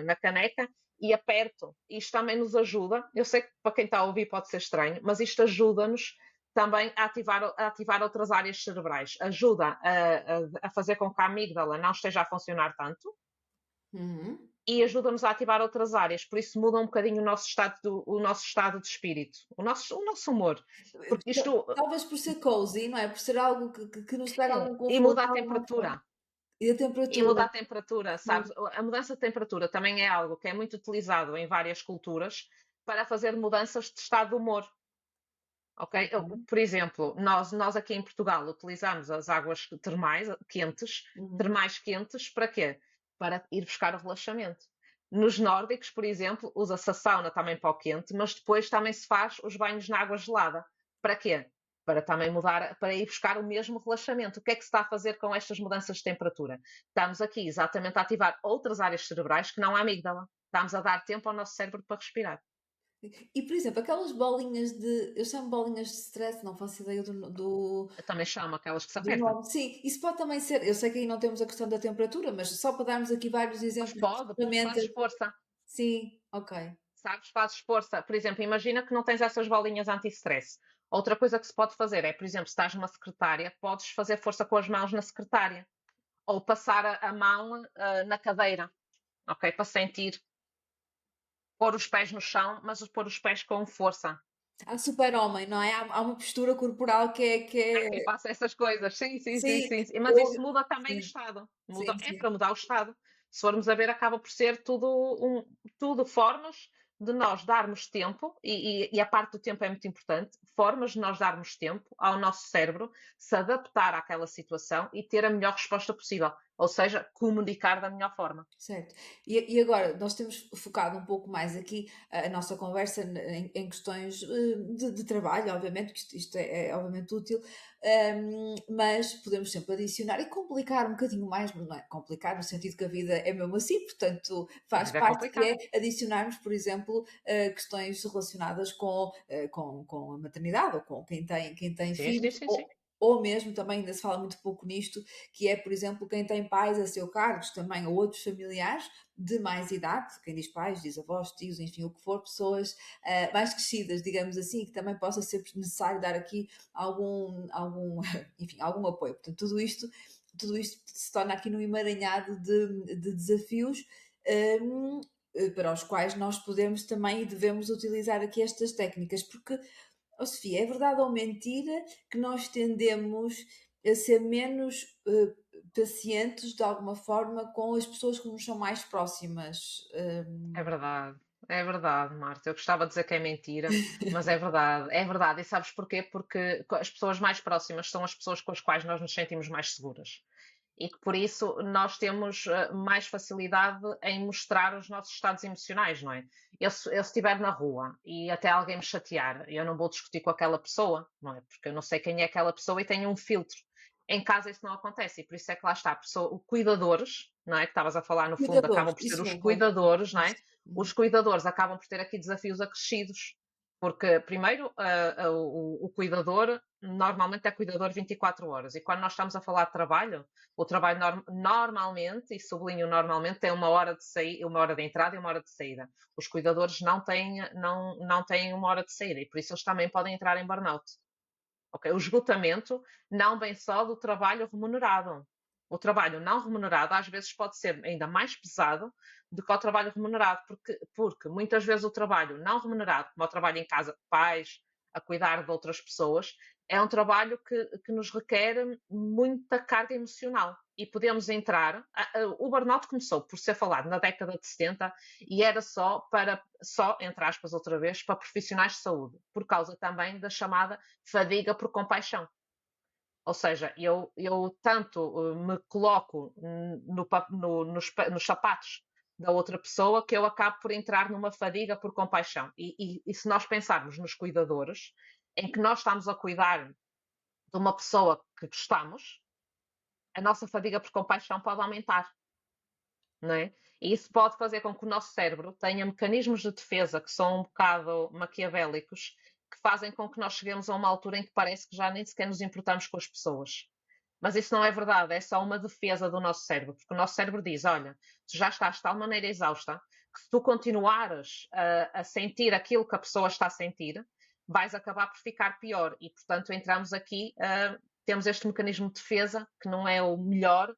na caneca e aperto. Isto também nos ajuda. Eu sei que para quem está a ouvir pode ser estranho, mas isto ajuda-nos também a ativar outras áreas cerebrais. Ajuda a fazer com que a amígdala não esteja a funcionar tanto Uhum. e ajuda-nos a ativar outras áreas. Por isso muda um bocadinho o nosso estado de espírito, o nosso humor. Porque isto Talvez por ser cozy, não é? Por ser algo que nos traga algum e conforto muda a de alguma temperatura. forma. E a E temperatura. mudar a temperatura, sabes? A mudança de temperatura também é algo que é muito utilizado em várias culturas para fazer mudanças de estado de humor. Ok? Por exemplo, nós aqui em Portugal utilizamos as águas Uhum. termais quentes, para quê? Para ir buscar o relaxamento. Nos nórdicos, por exemplo, usa-se a sauna também para o quente, mas depois também se faz os banhos na água gelada. Para quê? Para também mudar, para ir buscar o mesmo relaxamento. O que é que se está a fazer com estas mudanças de temperatura? Estamos aqui exatamente a ativar outras áreas cerebrais que não a amígdala. Estamos a dar tempo ao nosso cérebro para respirar. E, por exemplo, aquelas bolinhas de. Eu chamo bolinhas de stress, não faço ideia Eu também chamo aquelas que se do apertam. nome. Sim, isso pode também ser. Eu sei que aí não temos a questão da temperatura, mas só para darmos aqui vários Mas exemplos de pode, porque ferramentas. fazes força. Sim, ok. Sabes, fazes força. Por exemplo, imagina que não tens essas bolinhas anti-stress. Outra coisa que se pode fazer é, por exemplo, se estás numa secretária, podes fazer força com as mãos na secretária. Ou passar a mão na cadeira, ok? Para sentir. Pôr os pés no chão, mas pôr os pés com força. Há super-homem, não é? Há uma postura corporal E que é. faço essas coisas. Sim, sim, sim, Sim, sim, sim. Mas eu. isso muda também o Sim, estado. sim, É sim. para mudar o estado. Se formos a ver, acaba por ser tudo formas de nós darmos tempo, e a parte do tempo é muito importante, formas de nós darmos tempo ao nosso cérebro se adaptar àquela situação e ter a melhor resposta possível. ou seja, comunicar da melhor forma. Certo. E agora, nós temos focado um pouco mais aqui a nossa conversa em questões de trabalho, obviamente, que isto é obviamente útil, mas podemos sempre adicionar e complicar um bocadinho mais, mas não é complicar no sentido que a vida é mesmo assim, portanto A faz vida é parte que complicada. é adicionarmos, por exemplo, questões relacionadas com a maternidade ou com quem tem Sim, sim, filhos, sim, sim. ou mesmo, também ainda se fala muito pouco nisto, que é, por exemplo, quem tem pais a seu cargo também, ou outros familiares de mais idade, quem diz pais, diz avós, tios, enfim, o que for, pessoas mais crescidas, digamos assim, que também possa ser necessário dar aqui enfim, algum apoio. Portanto, tudo isto se torna aqui num emaranhado de desafios um, para os quais nós podemos também e devemos utilizar aqui estas técnicas, porque oh, Sofia, é verdade ou mentira que nós tendemos a ser menos pacientes de alguma forma com as pessoas que nos são mais próximas? É verdade, Marta. Eu gostava de dizer que é mentira, mas é verdade, é verdade. E sabes porquê? Porque as pessoas mais próximas são as pessoas com as quais nós nos sentimos mais seguras. E que por isso nós temos mais facilidade em mostrar os nossos estados emocionais, não é? Eu se estiver na rua e até alguém me chatear, eu não vou discutir com aquela pessoa, não é? Porque eu não sei quem é aquela pessoa e tenho um filtro. Em casa isso não acontece e por isso é que lá está, cuidadores, não é? Que estavas a falar no fundo, Cuidadores, acabam por ser isso os mesmo. cuidadores, não Isso. é? Os cuidadores acabam por ter aqui desafios acrescidos, porque primeiro o cuidador normalmente é cuidador 24 horas e quando nós estamos a falar de trabalho, o trabalho normalmente, e sublinho normalmente, tem uma hora de saída, uma hora de entrada e uma hora de saída. Os cuidadores não têm uma hora de saída e por isso eles também podem entrar em burnout. Okay? O esgotamento não vem só do trabalho remunerado. O trabalho não remunerado às vezes pode ser ainda mais pesado do que o trabalho remunerado, porque muitas vezes o trabalho não remunerado, como o trabalho em casa de pais, a cuidar de outras pessoas, é um trabalho que nos requer muita carga emocional. E podemos entrar. O burnout começou por ser falado na década de 70 e era só, entre aspas, outra vez, para profissionais de saúde, por causa também da chamada fadiga por compaixão. Ou seja, eu tanto me coloco nos sapatos da outra pessoa que eu acabo por entrar numa fadiga por compaixão. E se nós pensarmos nos cuidadores, em que nós estamos a cuidar de uma pessoa que gostamos, a nossa fadiga por compaixão pode aumentar, não é? E isso pode fazer com que o nosso cérebro tenha mecanismos de defesa que são um bocado maquiavélicos, que fazem com que nós cheguemos a uma altura em que parece que já nem sequer nos importamos com as pessoas. Mas isso não é verdade, é só uma defesa do nosso cérebro, porque o nosso cérebro diz: olha, tu já estás de tal maneira exausta que se tu continuares a sentir aquilo que a pessoa está a sentir, vais acabar por ficar pior. E, portanto, entramos aqui, temos este mecanismo de defesa, que não é o melhor,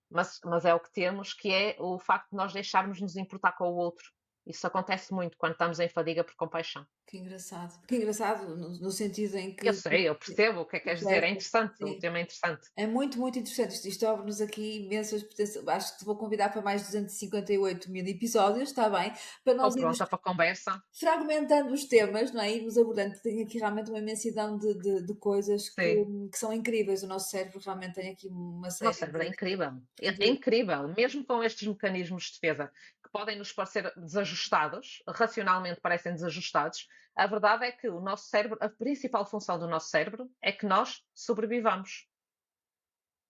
mas é o que temos, que é o facto de nós deixarmos nos importar com o outro. Isso acontece muito quando estamos em fadiga por compaixão. Que engraçado. Que engraçado no sentido em Eu que. sei, eu percebo o que é que queres dizer, é Certo, interessante, o sim. tema é interessante. É muito, muito interessante. Isto abre-nos aqui imensas potências. Acho que te vou convidar para mais 258 mil episódios, está bem? Para Estou nós irmos pronta para a conversa. fragmentando os temas, não é? Irmos abordando. Tem aqui realmente uma imensidão de coisas Sim. que são incríveis. O nosso cérebro realmente tem aqui uma O nosso série cérebro é incrível. É de incrível, mesmo com estes mecanismos de defesa que podem nos parecer desajustados, racionalmente parecem desajustados, a verdade é que o nosso cérebro, a principal função do nosso cérebro é que nós sobrevivamos.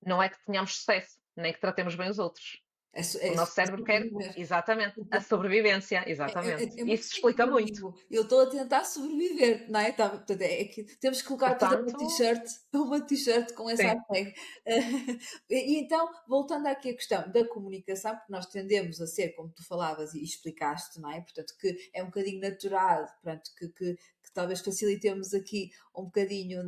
Não é que tenhamos sucesso, nem que tratemos bem os outros. O é nosso cérebro quer sobreviver. exatamente a sobrevivência, exatamente. Isso Sim, explica como eu muito. digo, eu estou a tentar sobreviver, não é? Portanto, é que temos que colocar toda Portanto, uma t-shirt com essa sim, hashtag. E então, voltando aqui à questão da comunicação, porque nós tendemos a ser, como tu falavas e explicaste, não é? Portanto, que é um bocadinho natural, pronto, que talvez facilitemos aqui um bocadinho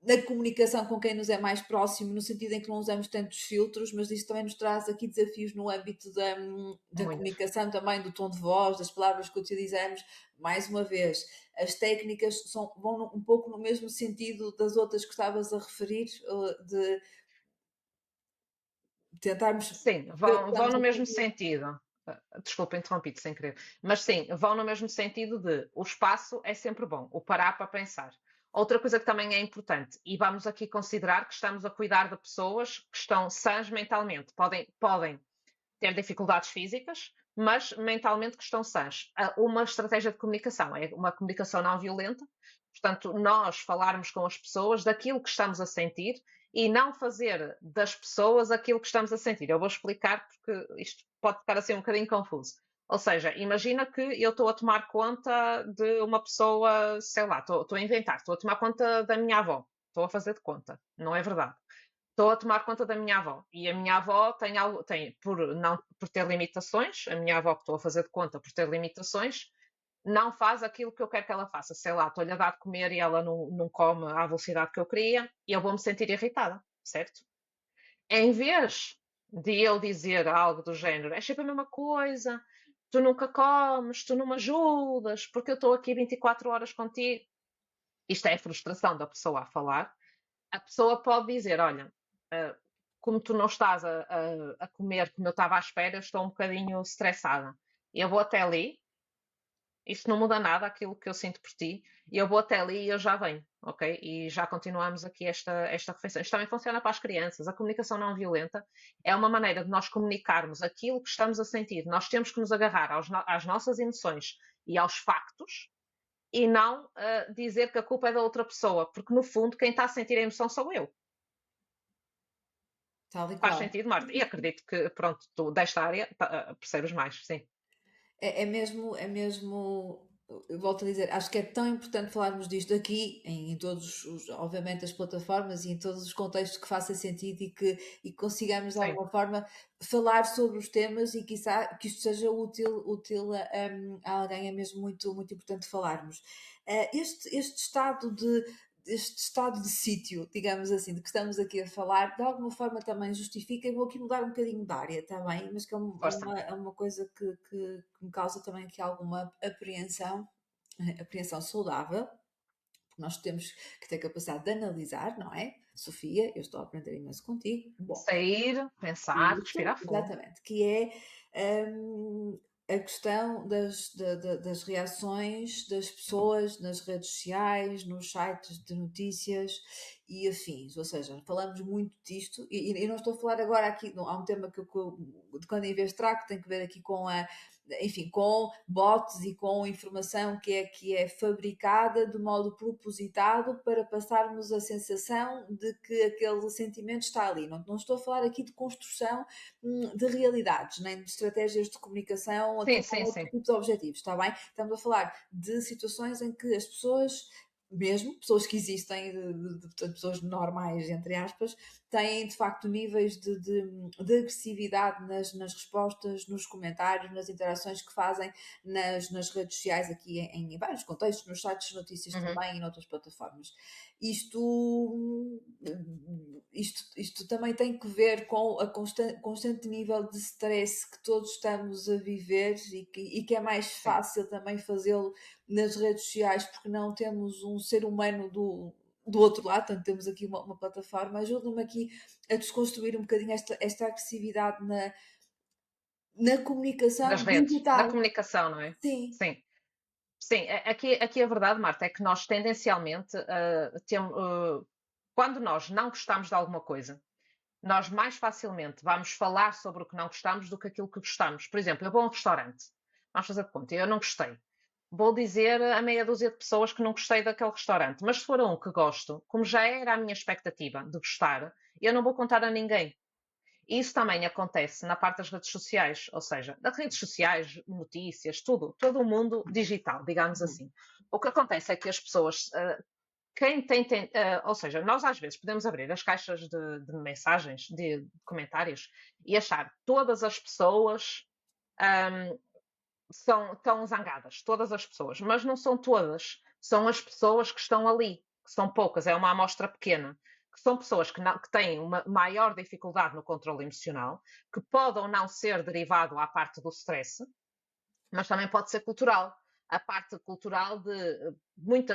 na comunicação com quem nos é mais próximo, no sentido em que não usamos tantos filtros, mas isto também nos traz aqui desafios no âmbito da muito. comunicação também, do tom de voz, das palavras que utilizamos. Mais uma vez, as técnicas vão um pouco no mesmo sentido das outras que estavas a referir, de tentarmos Sim, ver o que vão estamos no a mesmo fazer. sentido. Desculpa, interrompi-te sem querer. Mas sim, vão no mesmo sentido de o espaço é sempre bom, o parar para pensar. Outra coisa que também é importante, e vamos aqui considerar que estamos a cuidar de pessoas que estão sãs mentalmente. Podem ter dificuldades físicas, mas mentalmente que estão sãs. Uma estratégia de comunicação é uma comunicação não violenta, portanto, nós falarmos com as pessoas daquilo que estamos a sentir e não fazer das pessoas aquilo que estamos a sentir. Eu vou explicar porque isto pode ficar assim um bocadinho confuso. Ou seja, imagina que eu estou a tomar conta de uma pessoa, sei lá, estou a inventar, estou a tomar conta da minha avó, estou a fazer de conta, não é verdade. Estou a tomar conta da minha avó e a minha avó tem por ter limitações, a minha avó que estou a fazer de conta por ter limitações, não faz aquilo que eu quero que ela faça. Sei lá, estou-lhe a dar de comer e ela não come à velocidade que eu queria e eu vou-me sentir irritada, certo? Em vez de eu dizer algo do género, é sempre a mesma coisa, tu nunca comes, tu não me ajudas, porque eu estou aqui 24 horas contigo. Isto é a frustração da pessoa a falar. A pessoa pode dizer, olha, uh, como tu não estás a comer como eu estava à espera, eu estou um bocadinho estressada. Eu vou até ali, isto não muda nada aquilo que eu sinto por ti, e eu vou até ali e eu já venho, ok? E já continuamos aqui esta refeição. Isto também funciona para as crianças. A comunicação não violenta é uma maneira de nós comunicarmos aquilo que estamos a sentir. Nós temos que nos agarrar às nossas emoções e aos factos e não dizer que a culpa é da outra pessoa, porque no fundo quem está a sentir a emoção sou eu. Tal e Faz qual. sentido, Marta. E acredito que, pronto, tu desta área percebes mais, sim. É mesmo, eu volto a dizer, acho que é tão importante falarmos disto aqui, em todos obviamente, as plataformas e em todos os contextos que faça sentido e que consigamos de Sim, alguma forma falar sobre os temas e quiçá que isto seja útil a alguém, é mesmo muito, muito importante falarmos. Este estado de sítio, digamos assim, de que estamos aqui a falar, de alguma forma também justifica, e vou aqui mudar um bocadinho de área também, mas que força. é uma coisa que me causa também aqui alguma apreensão, apreensão saudável, porque nós temos que ter capacidade de analisar, não é? Sofia, eu estou a aprender imenso contigo. Bom, Sair, pensar, isso, respirar fundo. exatamente, que é a questão das reações das pessoas nas redes sociais, nos sites de notícias e afins. Ou seja, falamos muito disto, e não estou a falar agora aqui, não, há um tema de quando em vez trago, que tem que ver aqui com enfim, com bots e com informação que é fabricada de modo propositado para passarmos a sensação de que aquele sentimento está ali. Não estou a falar aqui de construção de realidades, nem de estratégias de comunicação aqui Sim, com sim, outro sim. tipo de objetivos, está bem? Estamos a falar de situações em que as pessoas, mesmo pessoas que existem, portanto, pessoas normais, entre aspas, têm de facto níveis de agressividade nas respostas, nos comentários, nas interações que fazem nas redes sociais, aqui em vários contextos, nos sites de notícias Uhum. também e noutras plataformas. Isto também tem que ver com a constante nível de stress que todos estamos a viver e que é mais Sim. fácil também fazê-lo nas redes sociais porque não temos um ser humano do outro lado, portanto temos aqui uma plataforma. Ajuda-me aqui a desconstruir um bocadinho esta agressividade na Das comunicação redes, na digital. comunicação, não é? Sim, Sim. Sim, aqui a verdade, Marta, é que nós tendencialmente quando nós não gostamos de alguma coisa, nós mais facilmente vamos falar sobre o que não gostamos do que aquilo que gostamos. Por exemplo, eu vou a um restaurante, vamos fazer de conta, eu não gostei. Vou dizer a meia dúzia de pessoas que não gostei daquele restaurante, mas se for um que gosto, como já era a minha expectativa de gostar, eu não vou contar a ninguém. Isso também acontece na parte das redes sociais, ou seja, das redes sociais, notícias, tudo, todo o mundo digital, digamos assim. O que acontece é que as pessoas, quem ou seja, nós às vezes podemos abrir as caixas de mensagens, de comentários, e achar todas as pessoas ahm, tão zangadas, todas as pessoas, mas não são todas, são as pessoas que estão ali, que são poucas, é uma amostra pequena, que são pessoas que têm uma maior dificuldade no controle emocional, que pode ou não ser derivado à parte do stress, mas também pode ser cultural. A parte cultural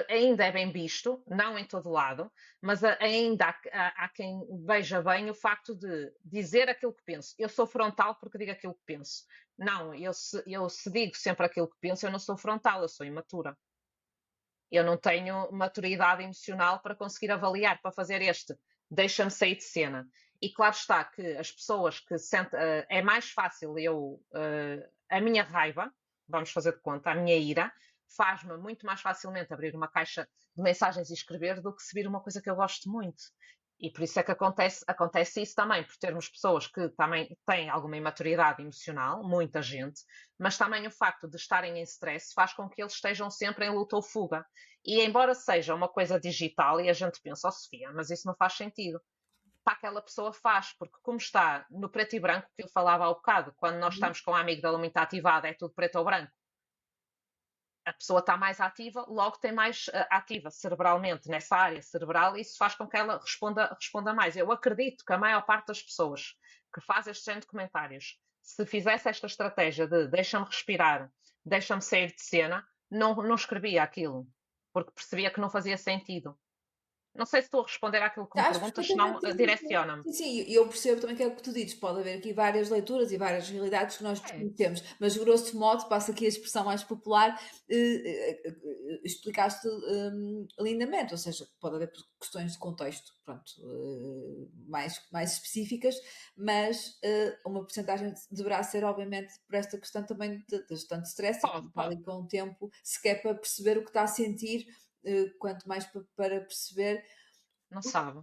ainda é bem visto, não em todo lado, mas ainda há quem veja bem o facto de dizer aquilo que penso. Eu sou frontal porque digo aquilo que penso. Não, eu se digo sempre aquilo que penso, eu não sou frontal, eu sou imatura. Eu não tenho maturidade emocional para conseguir avaliar, para fazer este deixa-me sair de cena. E claro está que as pessoas que sentem, é mais fácil a minha raiva, vamos fazer de conta, a minha ira, faz-me muito mais facilmente abrir uma caixa de mensagens e escrever do que se vir uma coisa que eu gosto muito. E por isso é que acontece isso também, por termos pessoas que também têm alguma imaturidade emocional, muita gente, mas também o facto de estarem em stress faz com que eles estejam sempre em luta ou fuga. E embora seja uma coisa digital, e a gente pensa, oh Sofia, mas isso não faz sentido. Para aquela pessoa faz, porque como está no preto e branco, que eu falava há bocado, quando nós Uhum. estamos com a amígdala muito ativada, é tudo preto ou branco, a pessoa está mais ativa, logo tem mais ativa cerebralmente nessa área cerebral e isso faz com que ela responda mais. Eu acredito que a maior parte das pessoas que faz este género de comentários, se fizesse esta estratégia de deixa-me respirar, deixa-me sair de cena, não escrevia aquilo, porque percebia que não fazia sentido. Não sei se estou a responder àquilo que me Acho perguntas, senão perfeitamente, sim, sim, sim. direciona-me. Sim, sim, e eu percebo também que é o que tu dizes, pode haver aqui várias leituras e várias realidades que nós É, desconhecemos, mas grosso modo, passa aqui a expressão mais popular, explicaste, lindamente, ou seja, pode haver questões de contexto, pronto, mais específicas, mas, uma porcentagem deverá ser obviamente por esta questão também da gestão de stress e pode, como está pode. ali com o tempo, se quer para perceber o que está a sentir, quanto mais para perceber Não sabe.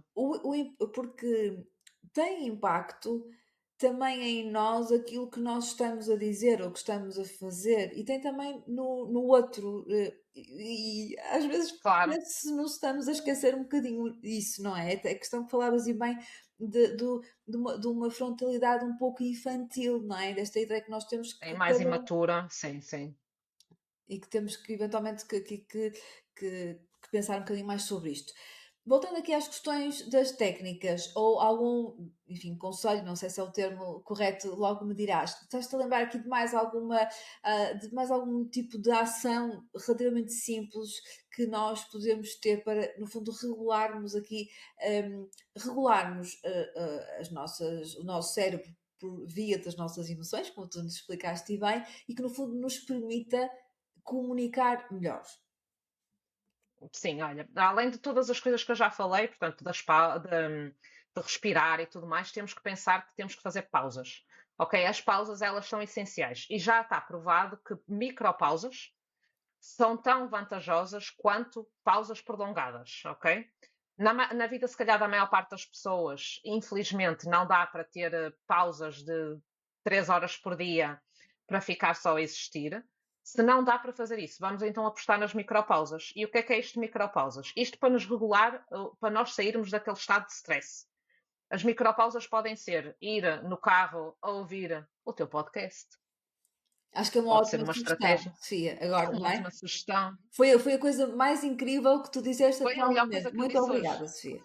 porque tem impacto também em nós aquilo que nós estamos a dizer ou que estamos a fazer e tem também no outro, e às vezes Claro, parece se nos estamos a esquecer um bocadinho isso, não é? Até a questão que falavas e bem de uma frontalidade um pouco infantil, não é? Desta ideia que nós temos é que mais cada um imatura, sim, sim. e que temos que eventualmente que pensar um bocadinho mais sobre isto. Voltando aqui às questões das técnicas, ou algum, enfim, conselho, não sei se é o termo correto, logo me dirás. Estás-te a lembrar aqui de mais algum tipo de ação relativamente simples que nós podemos ter para, no fundo, regularmos aqui, regularmos o nosso cérebro por via das nossas emoções, como tu nos explicaste bem, e que no fundo nos permita comunicar melhor. Sim, olha, além de todas as coisas que eu já falei, portanto, de respirar e tudo mais, temos que pensar que temos que fazer pausas. Ok? As pausas, elas são essenciais. E já está provado que micropausas são tão vantajosas quanto pausas prolongadas. Ok? Na vida, se calhar, da maior parte das pessoas, infelizmente, não dá para ter pausas de 3 horas por dia para ficar só a existir. Se não dá para fazer isso, vamos então apostar nas micropausas. E o que é isto de micropausas? Isto para nos regular, para nós sairmos daquele estado de stress. As micropausas podem ser ir no carro a ouvir o teu podcast. Acho que é uma Pode ser ótima uma sugestão, estratégia. Sofia, É agora, uma não é? ótima sugestão. Foi a coisa mais incrível que tu disseste Foi até a ao melhor coisa momento. que eu Muito disse hoje. obrigada, Sofia.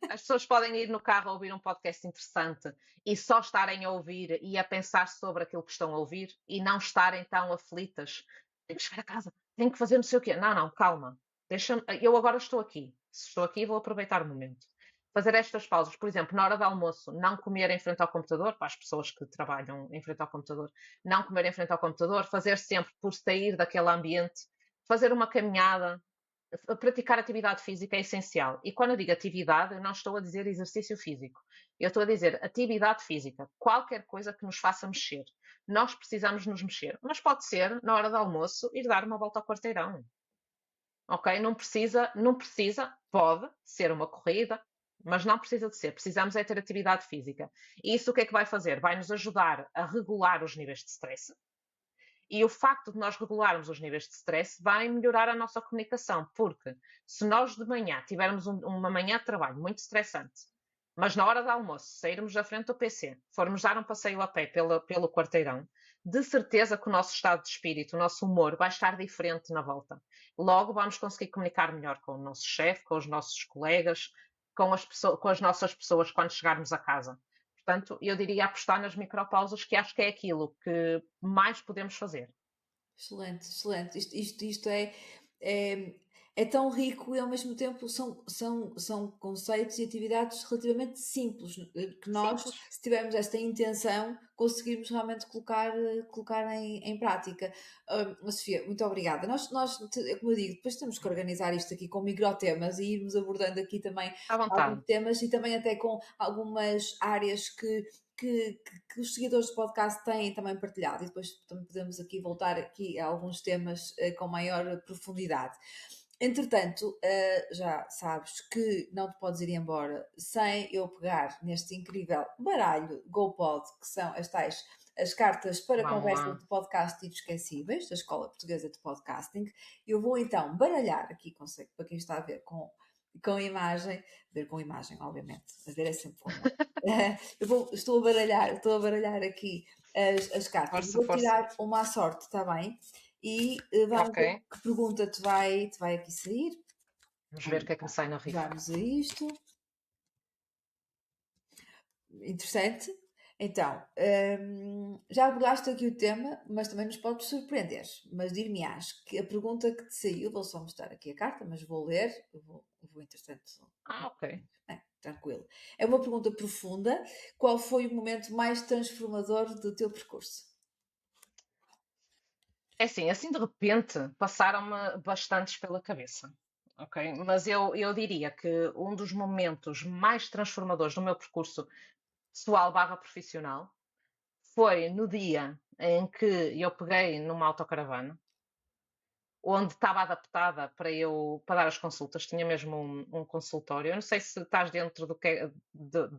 As pessoas podem ir no carro a ouvir um podcast interessante e só estarem a ouvir e a pensar sobre aquilo que estão a ouvir e não estarem tão aflitas. Tenho que chegar a casa, tenho que fazer não sei o quê. Não, não, calma. Deixa-me. Eu agora estou aqui. Se estou aqui, vou aproveitar o momento. Fazer estas pausas, por exemplo, na hora do almoço, não comer em frente ao computador, para as pessoas que trabalham em frente ao computador, não comer em frente ao computador, fazer sempre por sair daquele ambiente, fazer uma caminhada, praticar atividade física é essencial. E quando eu digo atividade, eu não estou a dizer exercício físico. Eu estou a dizer atividade física. Qualquer coisa que nos faça mexer. Nós precisamos nos mexer. Mas pode ser, na hora do almoço, ir dar uma volta ao quarteirão. Ok? Não precisa, pode ser uma corrida, mas não precisa de ser. Precisamos é ter atividade física. E isso o que é que vai fazer? Vai nos ajudar a regular os níveis de stress, e o facto de nós regularmos os níveis de stress vai melhorar a nossa comunicação, porque se nós de manhã tivermos uma manhã de trabalho muito estressante, mas na hora do almoço sairmos da frente do PC, formos dar um passeio a pé pelo quarteirão, de certeza que o nosso estado de espírito, o nosso humor vai estar diferente na volta. Logo vamos conseguir comunicar melhor com o nosso chefe, com os nossos colegas, com as nossas pessoas quando chegarmos a casa. Portanto, eu diria apostar nas micropausas, que acho que é aquilo que mais podemos fazer. Excelente, excelente. Isto é, é tão rico e ao mesmo tempo são conceitos e atividades relativamente simples, que nós, Simples. se tivermos esta intenção, conseguirmos realmente colocar em prática. Sofia, muito obrigada. Como eu digo, depois temos que organizar isto aqui com microtemas e irmos abordando aqui também À vontade. alguns temas e também até com algumas áreas que os seguidores do podcast têm também partilhado e depois também podemos aqui voltar aqui a alguns temas com maior profundidade. Entretanto, já sabes que não te podes ir embora sem eu pegar neste incrível baralho GoPod, que são as cartas para Vamos conversas lá. de podcast inesquecíveis, da Escola Portuguesa de Podcasting. Eu vou então baralhar aqui, para quem está a ver com imagem, ver com imagem, obviamente, a ver é sempre com imagem. Estou a baralhar aqui as cartas. Força, Vou força. tirar uma à sorte, está bem? E vamos Ok. ver que pergunta te vai aqui sair. Vamos ver o que é que me sai na rifa. Vamos a isto. Interessante. Então, já abordaste aqui o tema, mas também nos podes surpreender. Mas dir-me-ás que a pergunta que te saiu, vou só mostrar aqui a carta, mas vou ler, eu vou entretanto. Ok. Tranquilo. É uma pergunta profunda. Qual foi o momento mais transformador do teu percurso? É assim de repente passaram-me bastantes pela cabeça. Ok? Mas eu diria que um dos momentos mais transformadores do meu percurso pessoal barra profissional foi no dia em que eu peguei numa autocaravana, onde estava adaptada para dar as consultas, tinha mesmo um consultório. Eu não sei se estás dentro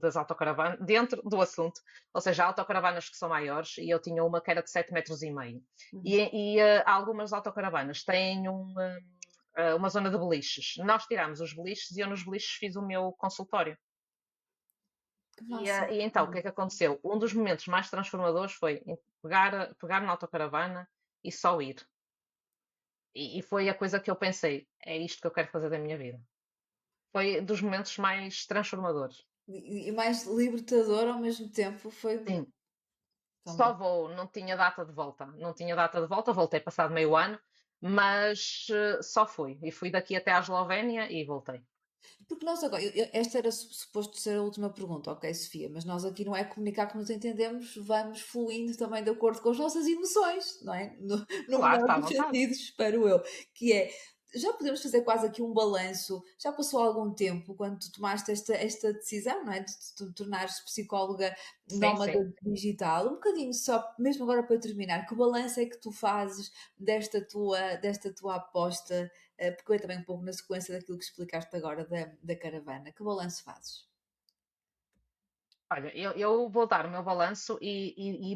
das autocaravanas, dentro do assunto, ou seja, há autocaravanas que são maiores e eu tinha uma que era de 7,5 metros. Uhum. E algumas autocaravanas têm uma zona de beliches. Nós tirámos os beliches e eu nos beliches fiz o meu consultório. Que E, massa. e então, o que é que aconteceu? Um dos momentos mais transformadores foi pegar na autocaravana e só ir. E foi a coisa que eu pensei, é isto que eu quero fazer da minha vida. Foi dos momentos mais transformadores. E mais libertador ao mesmo tempo foi Sim, só também. vou, não tinha data de volta. Não tinha data de volta, voltei passado meio ano, mas só fui. E fui daqui até à Eslovénia e voltei. Porque nós agora, esta era suposto ser a última pergunta, ok, Sofia, mas nós aqui não é comunicar que nos entendemos, vamos fluindo também de acordo com as nossas emoções, não é? No Claro, melhor está à dos vontade. sentidos, espero eu, que é, já podemos fazer quase aqui um balanço, já passou algum tempo quando tu tomaste esta decisão, não é? De te tornares psicóloga Sim, nómada sim. digital, um bocadinho só, mesmo agora para terminar, que balanço é que tu fazes desta tua aposta porque é também um pouco na sequência daquilo que explicaste agora da caravana. Que balanço fazes? Olha, eu vou dar o meu balanço e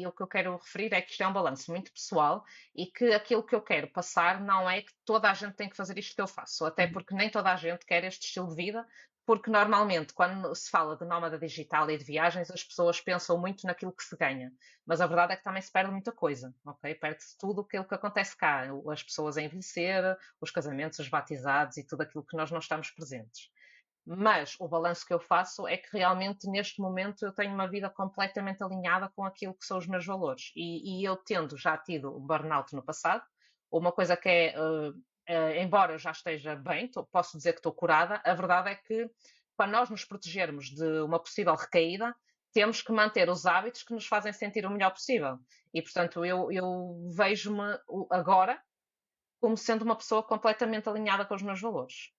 o que eu quero referir é que isto é um balanço muito pessoal e que aquilo que eu quero passar não é que toda a gente tem que fazer isto que eu faço, até Uhum. porque nem toda a gente quer este estilo de vida, porque normalmente quando se fala de nómada digital e de viagens, as pessoas pensam muito naquilo que se ganha, mas a verdade é que também se perde muita coisa, ok? Perde-se tudo aquilo que acontece cá, as pessoas a envelhecer, os casamentos, os batizados e tudo aquilo que nós não estamos presentes. Mas o balanço que eu faço é que realmente neste momento eu tenho uma vida completamente alinhada com aquilo que são os meus valores. E eu tendo já tido burnout no passado, uma coisa que é, embora eu já esteja bem, posso dizer que estou curada, a verdade é que para nós nos protegermos de uma possível recaída, temos que manter os hábitos que nos fazem sentir o melhor possível. E portanto eu vejo-me agora como sendo uma pessoa completamente alinhada com os meus valores.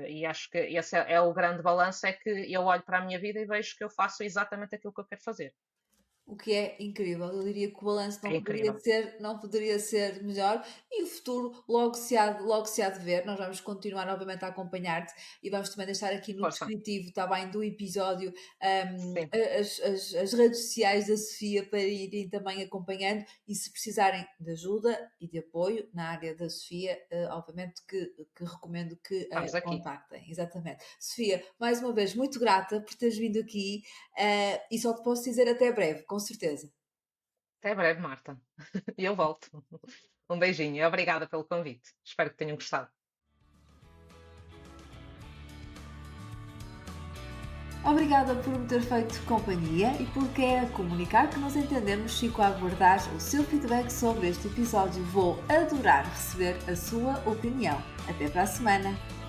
E acho que esse é o grande balanço, é que eu olho para a minha vida e vejo que eu faço exatamente aquilo que eu quero fazer. O que é incrível. Eu diria que o balanço É não poderia incrível. ser, não poderia ser melhor e o futuro logo se há de ver. Nós vamos continuar, obviamente, a acompanhar-te e vamos também deixar aqui no Força. descritivo, está bem, do episódio, Sim. as redes sociais da Sofia para irem também acompanhando e se precisarem de ajuda e de apoio na área da Sofia, obviamente que recomendo que a Estamos aqui. contactem. Exatamente. Sofia, mais uma vez, muito grata por teres vindo aqui. E só te posso dizer até breve, com certeza. Até breve, Marta. E eu volto. Um beijinho e obrigada pelo convite. Espero que tenham gostado. Obrigada por me ter feito companhia e por querer comunicar que nos entendemos. Fico a aguardar o seu feedback sobre este episódio. Vou adorar receber a sua opinião. Até para a semana!